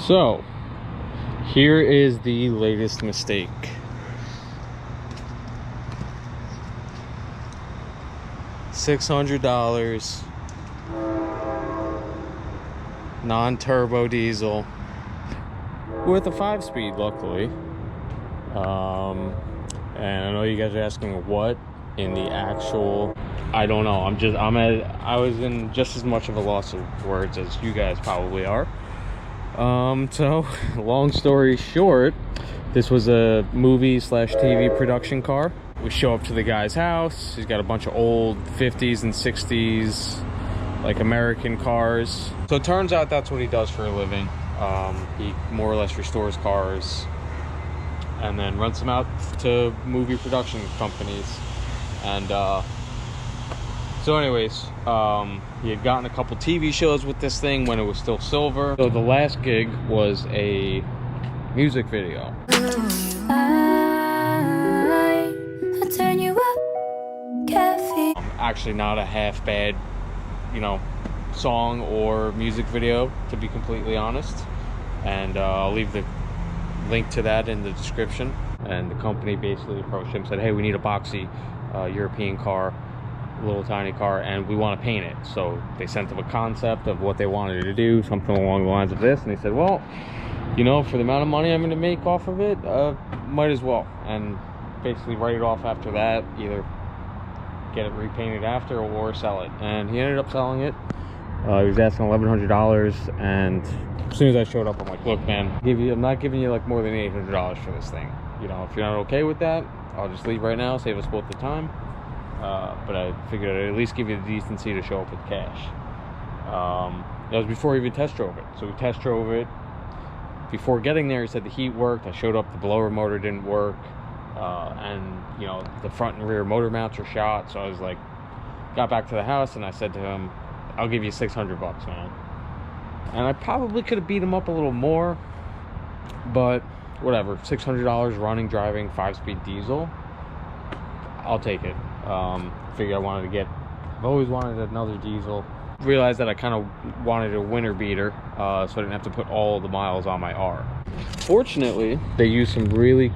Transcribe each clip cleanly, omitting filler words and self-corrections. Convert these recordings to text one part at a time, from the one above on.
So, here is the latest mistake. $600, non-turbo diesel with a 5-speed, luckily. And I know you guys are asking what in the actual. I don't know. I was in just as much of a loss of words as you guys probably are. So long story short, this was a movie / TV production car. We show up to the guy's house. He's got a bunch of old 50s and 60s like American cars. So it turns out that's what he does for a living. He more or less restores cars and then rents them out to movie production companies. And so anyways, he had gotten a couple TV shows with this thing when it was still silver. So the last gig was a music video. I turn you up, caffeine. Actually not a half bad, song or music video, to be completely honest. And I'll leave the link to that in the description. And the company basically approached him and said, hey, we need a boxy European car, little tiny car, and we want to paint it. So they sent him a concept of what they wanted to do, something along the lines of this, and he said, well, for the amount of money I'm going to make off of it, might as well. And basically write it off after that, either get it repainted after or sell it. And he ended up selling it. He was asking $1,100, and as soon as I showed up, I'm like, look, man, I'm not giving you like more than $800 for this thing. If you're not okay with that, I'll just leave right now, save us both the time. But I figured I'd at least give you the decency to show up with cash. That was before he even test drove it. So we test drove it. Before getting there, he said the heat worked. I showed up, the blower motor didn't work. And the front and rear motor mounts were shot. So I was like, got back to the house and I said to him, I'll give you $600, man. And I probably could have beat him up a little more, but whatever. $600 running, driving, 5-speed diesel, I'll take it. Figure I've always wanted another diesel. Realized that I kind of wanted a winter beater, so I didn't have to put all the miles on my R. Fortunately, they used some really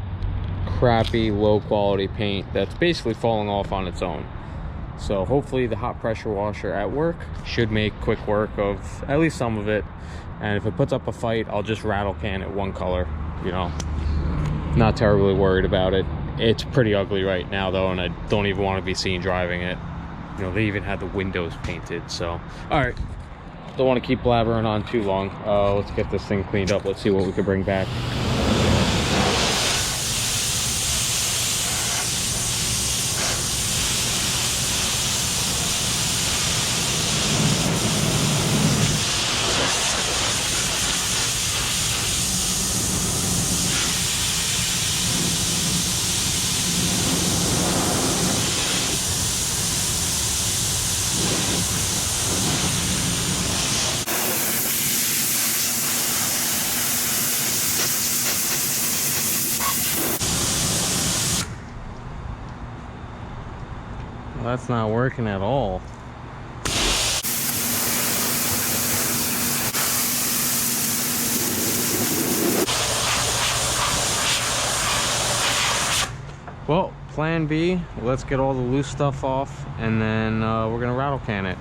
crappy, low quality paint that's basically falling off on its own. So hopefully the hot pressure washer at work should make quick work of at least some of it. And if it puts up a fight, I'll just rattle can it one color, Not terribly worried about it. It's pretty ugly right now though, and I don't even want to be seen driving it. They even had the windows painted. So all right, don't want to keep blabbering on too long. Let's get this thing cleaned up. Let's see what we can bring back. Well, that's not working at all. Well, plan B, let's get all the loose stuff off, and then we're gonna rattle can it.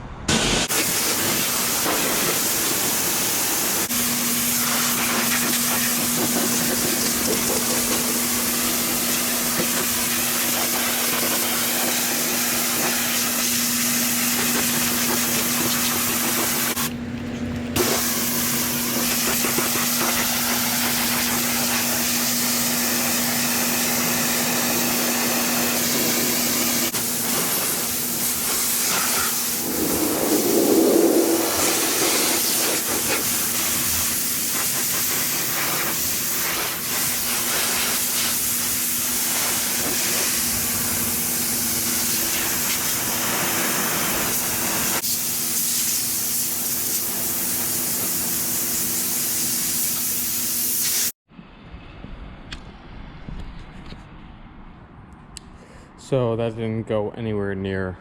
So that didn't go anywhere near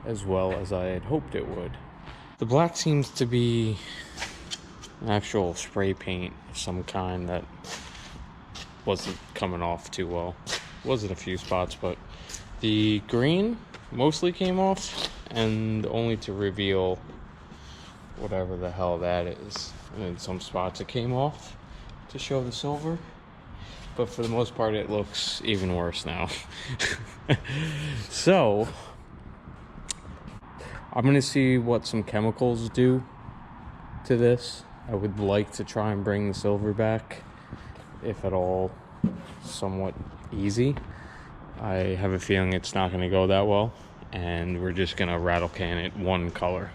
as well as I had hoped it would. The black seems to be an actual spray paint of some kind that wasn't coming off too well. Was in a few spots, but the green mostly came off, and only to reveal whatever the hell that is. And in some spots it came off to show the silver, but for the most part it looks even worse now. So I'm gonna see what some chemicals do to this. I would like to try and bring the silver back, if at all somewhat easy. I have a feeling it's not gonna go that well, and we're just gonna rattle can it one color.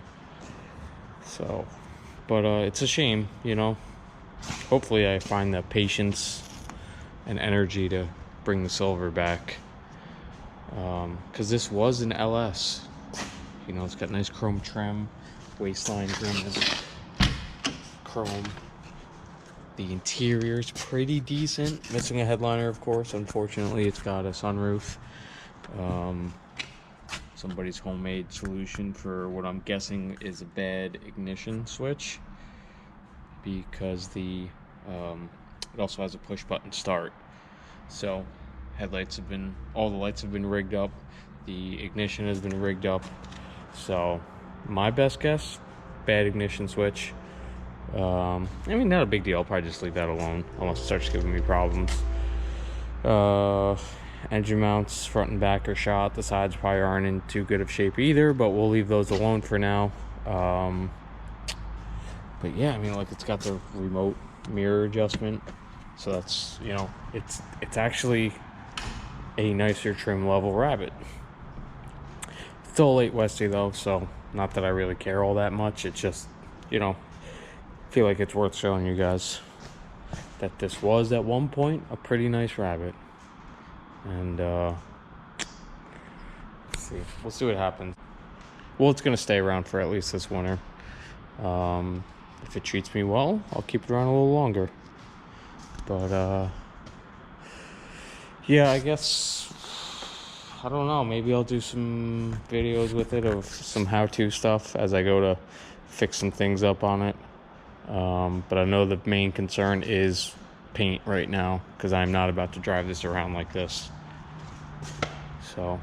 So, but it's a shame, you know. Hopefully I find the patience and energy to bring the silver back, because this was an LS. You know, it's got nice chrome trim, waistline trim is chrome. The interior is pretty decent, missing a headliner, of course. Unfortunately, it's got a sunroof. Somebody's homemade solution for what I'm guessing is a bad ignition switch, because it also has a push button start. So all the lights have been rigged up, the ignition has been rigged up. So my best guess, bad ignition switch. I mean, not a big deal. I'll probably just leave that alone unless it starts giving me problems. Engine mounts front and back are shot. The sides probably aren't in too good of shape either, but we'll leave those alone for now. But yeah, I mean, like, it's got the remote mirror adjustment, so that's, you know, it's actually a nicer trim level Rabbit. Still a late Westie though, so not that I really care all that much. It's just, you know, feel like it's worth showing you guys that this was at one point a pretty nice Rabbit. And let's see, we'll see what happens. Well, it's gonna stay around for at least this winter. If it treats me well, I'll keep it around a little longer. But yeah, I guess, I don't know, maybe I'll do some videos with it of some how-to stuff as I go to fix some things up on it. But I know the main concern is paint right now, because I'm not about to drive this around like this. So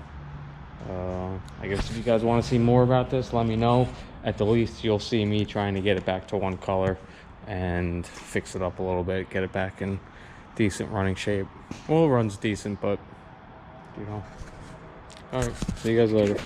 I guess if you guys want to see more about this, let me know. At the least, you'll see me trying to get it back to one color and fix it up a little bit, get it back in decent running shape. Well, it runs decent, but, you know. All right, see you guys later.